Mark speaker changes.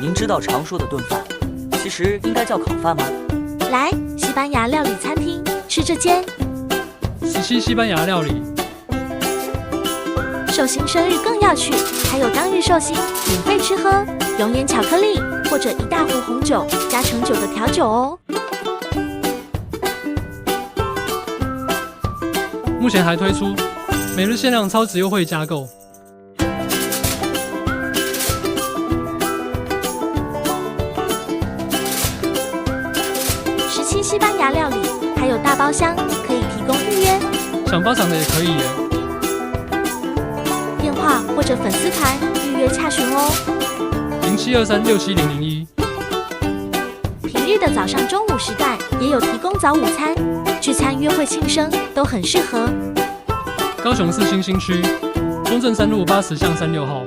Speaker 1: 您知道常说的炖饭，其实应该叫烤饭吗？
Speaker 2: 来，西班牙料理餐厅吃这间。
Speaker 3: 17西班牙料理，
Speaker 2: 寿星生日更要去，还有当日寿星免费吃喝，熔岩巧克力或者一大壶红酒加成酒的调酒哦。
Speaker 3: 目前还推出每日限量超值优惠加购。
Speaker 2: 17西班牙料理还有大包厢可以提供预约，
Speaker 3: 想包场的也可以耶。
Speaker 2: 电话或者粉丝团预约洽询哦。
Speaker 3: 0723670001。
Speaker 2: 平日的早上、中午时段也有提供早午餐，聚餐、约会、庆生都很适合。
Speaker 3: 高雄市新兴区中正3路80巷36号。